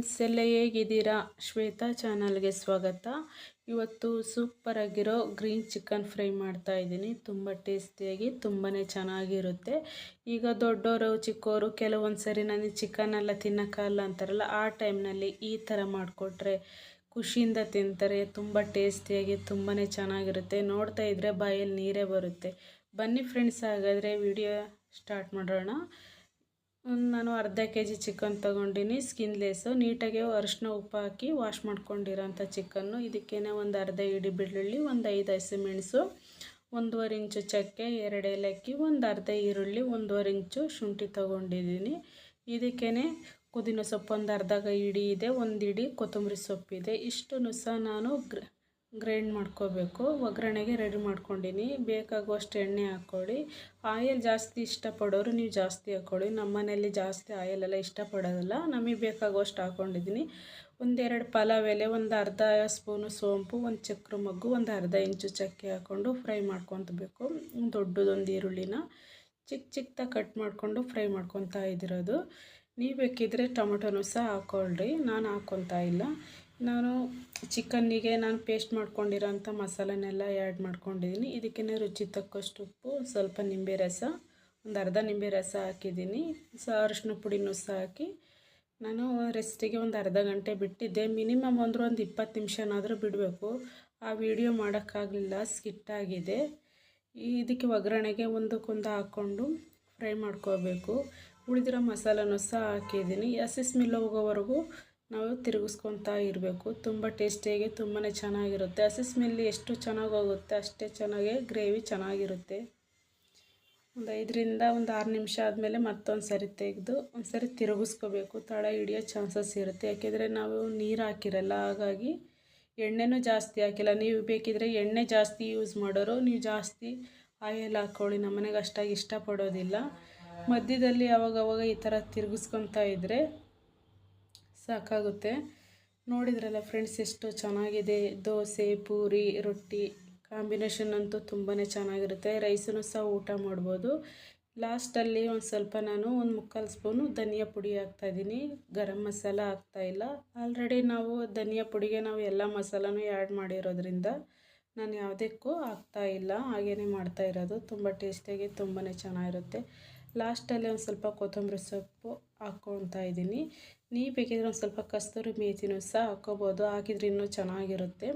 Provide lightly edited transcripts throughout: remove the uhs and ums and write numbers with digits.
Friends, ಎಲ್ಲ ಹೇಗಿದ್ದೀರಾ? ಶ್ವೇತಾ ಚಾನಲ್ಗೆ ಸ್ವಾಗತ. ಇವತ್ತು ಸೂಪರ್ ಆಗಿರೋ ಗ್ರೀನ್ ಚಿಕನ್ ಫ್ರೈ ಮಾಡ್ತಾ ಇದ್ದೀನಿ. ತುಂಬ ಟೇಸ್ಟಿಯಾಗಿ ತುಂಬಾ ಚೆನ್ನಾಗಿರುತ್ತೆ. ಈಗ ದೊಡ್ಡವರು ಚಿಕ್ಕವರು ಕೆಲವೊಂದು ಸರಿ ನನಗೆ ಚಿಕನ್ ಎಲ್ಲ ತಿನ್ನೋಕ್ಕಲ್ಲ ಅಂತಾರಲ್ಲ, ಆ ಟೈಮ್ನಲ್ಲಿ ಈ ಥರ ಮಾಡಿಕೊಟ್ರೆ ಖುಷಿಯಿಂದ ತಿಂತಾರೆ. ತುಂಬ ಟೇಸ್ಟಿಯಾಗಿ ತುಂಬಾ ಚೆನ್ನಾಗಿರುತ್ತೆ. ನೋಡ್ತಾ ಇದ್ದರೆ ಬಾಯಲ್ಲಿ ನೀರೇ ಬರುತ್ತೆ. ಬನ್ನಿ ಫ್ರೆಂಡ್ಸ್, ಹಾಗಾದರೆ ವಿಡಿಯೋ ಸ್ಟಾರ್ಟ್ ಮಾಡೋಣ. ನಾನು ಅರ್ಧ ಕೆಜಿ ಚಿಕನ್ ತೊಗೊಂಡಿನಿ. ಸ್ಕಿನ್ಲೆಸ್ಸು, ನೀಟಾಗಿ ಅರಿಶಿನ ಉಪ್ಪು ಹಾಕಿ ವಾಶ್ ಮಾಡ್ಕೊಂಡಿರೋಂಥ ಚಿಕನ್ನು. ಇದಕ್ಕೇನೆ ಒಂದು ಅರ್ಧ ಇಡೀ ಬೆಳ್ಳುಳ್ಳಿ, ಒಂದು 5 ಹಸಿಮೆಣಸು, 1.5 ಇಂಚು ಚಕ್ಕೆ, 2 ಏಲಕ್ಕಿ, ಒಂದು ಅರ್ಧ ಈರುಳ್ಳಿ, 1.5 ಇಂಚು ಶುಂಠಿ ತೊಗೊಂಡಿದ್ದೀನಿ. ಇದಕ್ಕೇನೆ ಪುದೀನ ಸೊಪ್ಪು ಒಂದು ಅರ್ಧ ಇಡಿ ಇದೆ, ಒಂದು ಇಡಿ ಕೊತ್ತಂಬರಿ ಸೊಪ್ಪಿದೆ. ಇಷ್ಟನ್ನು ಸಹ ನಾನು ಗ್ರೈಂಡ್ ಮಾಡ್ಕೋಬೇಕು. ಒಗ್ಗರಣೆಗೆ ರೆಡಿ ಮಾಡ್ಕೊಂಡಿನಿ. ಬೇಕಾಗುವಷ್ಟು ಎಣ್ಣೆ ಹಾಕ್ಕೊಳ್ಳಿ. ಆಯಿಲ್ ಜಾಸ್ತಿ ಇಷ್ಟಪಡೋರು ನೀವು ಜಾಸ್ತಿ ಹಾಕ್ಕೊಳ್ಳಿ. ನಮ್ಮ ಮನೆಯಲ್ಲಿ ಜಾಸ್ತಿ ಆಯಿಲೆಲ್ಲ ಇಷ್ಟಪಡೋದಿಲ್ಲ. ನಮಗೆ ಬೇಕಾಗುವಷ್ಟು ಹಾಕ್ಕೊಂಡಿದ್ದೀನಿ. ಒಂದೆರಡು ಪಲಾವ್ ಎಲೆ, ಒಂದು ಅರ್ಧ ಸ್ಪೂನು ಸೋಂಪು, ಒಂದು ಚಕ್ರ ಮೊಗ್ಗು, ಒಂದು ಅರ್ಧ ಇಂಚು ಚಕ್ಕೆ ಹಾಕ್ಕೊಂಡು ಫ್ರೈ ಮಾಡ್ಕೊಳ್ಬೇಕು. ದೊಡ್ಡದೊಂದು ಈರುಳ್ಳಿನ ಚಿಕ್ಕದಾಗಿ ಕಟ್ ಮಾಡಿಕೊಂಡು ಫ್ರೈ ಮಾಡ್ಕೊತಾ ಇದ್ದಿರೋದು. ನೀವು ಬೇಕಿದ್ರೆ ಟೊಮೊಟೊನೂ ಸಹ ಹಾಕ್ಕೊಳ್ರಿ. ನಾನು ಹಾಕ್ಕೊತಾ ಇಲ್ಲ. ನಾನು ಚಿಕನ್ನಿಗೆ ಪೇಸ್ಟ್ ಮಾಡ್ಕೊಂಡಿರೋಂಥ ಮಸಾಲೆನೆಲ್ಲ ಆ್ಯಡ್ ಮಾಡ್ಕೊಂಡಿದ್ದೀನಿ. ಇದಕ್ಕೇ ರುಚಿ ತಕ್ಕಷ್ಟು ಉಪ್ಪು, ಸ್ವಲ್ಪ ನಿಂಬೆ ರಸ, ಒಂದು ಅರ್ಧ ನಿಂಬೆ ರಸ ಹಾಕಿದ್ದೀನಿ. ಅರಿಶಿನ ಪುಡಿನೂ ಸಹ ಹಾಕಿ ನಾನು ರೆಸ್ಟಿಗೆ ಒಂದು ಅರ್ಧ ಗಂಟೆ ಬಿಟ್ಟಿದ್ದೆ. ಮಿನಿಮಮ್ ಒಂದು 20 ನಿಮಿಷನಾದರೂ ಬಿಡಬೇಕು. ಆ ವಿಡಿಯೋ ಮಾಡೋಕ್ಕಾಗಲಿಲ್ಲ, ಸ್ಕಿಟ್ಟಾಗಿದೆ. ಇದಕ್ಕೆ ಒಗ್ಗರಣೆಗೆ ಒಂದಕ್ಕೊಂದು ಹಾಕ್ಕೊಂಡು ಫ್ರೈ ಮಾಡ್ಕೋಬೇಕು. ಉಳಿದಿರೋ ಮಸಾಲನೂ ಸಹ ಹಾಕಿದ್ದೀನಿ. ಹಸಿ ಸ್ಮೆಲ್ ಹೋಗೋವರೆಗೂ ನಾವು ತಿರುಗಿಸ್ಕೊತಾ ಇರಬೇಕು. ತುಂಬ ಟೇಸ್ಟಿಯಾಗಿ ತುಂಬಾ ಚೆನ್ನಾಗಿರುತ್ತೆ. ಹಸಿ ಸ್ಮೆಲ್ ಎಷ್ಟು ಚೆನ್ನಾಗಿ ಹೋಗುತ್ತೆ ಅಷ್ಟೇ ಚೆನ್ನಾಗಿ ಗ್ರೇವಿ ಚೆನ್ನಾಗಿರುತ್ತೆ. ಒಂದು 5ರಿಂದ 6 ನಿಮಿಷ ಆದಮೇಲೆ ಮತ್ತೊಂದು ಸರಿ ತೆಗೆದು ಒಂದು ಸರಿ ತಿರುಗಿಸ್ಕೋಬೇಕು. ತಳ ಹಿಡಿಯೋ ಚಾನ್ಸಸ್ ಇರುತ್ತೆ. ಯಾಕೆಂದರೆ ನಾವು ನೀರು ಹಾಕಿರಲ್ಲ, ಹಾಗಾಗಿ ಎಣ್ಣೆನೂ ಜಾಸ್ತಿ ಹಾಕಿಲ್ಲ. ನೀವು ಬೇಕಿದ್ರೆ ಎಣ್ಣೆ ಜಾಸ್ತಿ ಯೂಸ್ ಮಾಡೋರು ನೀವು ಜಾಸ್ತಿ ಆಯಿಲ್ ಹಾಕ್ಕೊಳ್ಳಿ. ನಮ್ಮ ಮನೆಗೆ ಅಷ್ಟಾಗಿ ಇಷ್ಟಪಡೋದಿಲ್ಲ. ಮಧ್ಯದಲ್ಲಿ ಅವಾಗವಾಗ ಈ ಥರ ತಿರುಗಿಸ್ಕೊತಾ ಇದ್ದರೆ ಸಾಕಾಗುತ್ತೆ. ನೋಡಿದ್ರಲ್ಲ ಫ್ರೆಂಡ್ಸ್, ಎಷ್ಟು ಚೆನ್ನಾಗಿದೆ. ದೋಸೆ, ಪೂರಿ, ರೊಟ್ಟಿ ಕಾಂಬಿನೇಷನ್ ಅಂತೂ ತುಂಬಾ ಚೆನ್ನಾಗಿರುತ್ತೆ. ರೈಸನ್ನು ಸಹ ಊಟ ಮಾಡ್ಬೋದು. ಲಾಸ್ಟಲ್ಲಿ ಒಂದು ಸ್ವಲ್ಪ ನಾನು 1/4 ಸ್ಪೂನು ಧನಿಯಾ ಪುಡಿ ಹಾಕ್ತಾಯಿದ್ದೀನಿ. ಗರಂ ಮಸಾಲ ಹಾಕ್ತಾಯಿಲ್ಲ. ಆಲ್ರೆಡಿ ನಾವು ಧನಿಯಾ ಪುಡಿಗೆ ನಾವು ಎಲ್ಲ ಮಸಾಲನೂ ಆ್ಯಡ್ ಮಾಡಿರೋದ್ರಿಂದ ನಾನು ಯಾವುದಕ್ಕೂ ಹಾಕ್ತಾಯಿಲ್ಲ. ಹಾಗೇ ಮಾಡ್ತಾಯಿರೋದು. ತುಂಬ ಟೇಸ್ಟಿಯಾಗಿ ತುಂಬಾ ಚೆನ್ನಾಗಿರುತ್ತೆ. ಲಾಸ್ಟಲ್ಲಿ ಒಂದು ಸ್ವಲ್ಪ ಕೊತ್ತಂಬರಿ ಸೊಪ್ಪು ಹಾಕ್ಕೊತಾ ಇದ್ದೀನಿ. ನೀವು ಬೇಕಿದ್ರೆ ಒಂದು ಸ್ವಲ್ಪ ಕಸ್ತೂರಿ ಮೇಥಿನೂ ಸಹ ಹಾಕ್ಕೋಬೋದು. ಹಾಕಿದ್ರೆ ಇನ್ನೂ ಚೆನ್ನಾಗಿರುತ್ತೆ.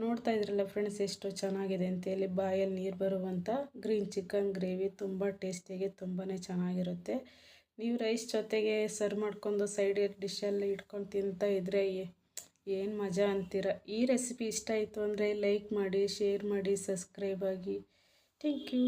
ನೋಡ್ತಾ ಇದ್ರಲ್ಲ ಫ್ರೆಂಡ್ಸ್, ಎಷ್ಟು ಚೆನ್ನಾಗಿದೆ ಅಂತೇಳಿ ಬಾಯಲ್ಲಿ ನೀರು ಬರುವಂಥ ಗ್ರೀನ್ ಚಿಕನ್ ಗ್ರೇವಿ ತುಂಬ ಟೇಸ್ಟಿಯಾಗಿ ತುಂಬಾ ಚೆನ್ನಾಗಿರುತ್ತೆ. ನೀವು ರೈಸ್ ಜೊತೆಗೆ ಸರ್ವ್ ಮಾಡ್ಕೊಂಡು ಸೈಡ್ ಡಿಶಲ್ಲಿ ಇಟ್ಕೊಂಡು ತಿಂತಾ ಇದ್ದರೆ ಏನು ಮಜಾ ಅಂತೀರ. ಈ ರೆಸಿಪಿ ಇಷ್ಟ ಆಯಿತು ಅಂದರೆ ಲೈಕ್ ಮಾಡಿ, ಶೇರ್ ಮಾಡಿ, ಸಬ್ಸ್ಕ್ರೈಬ್ ಆಗಿ. Thank you.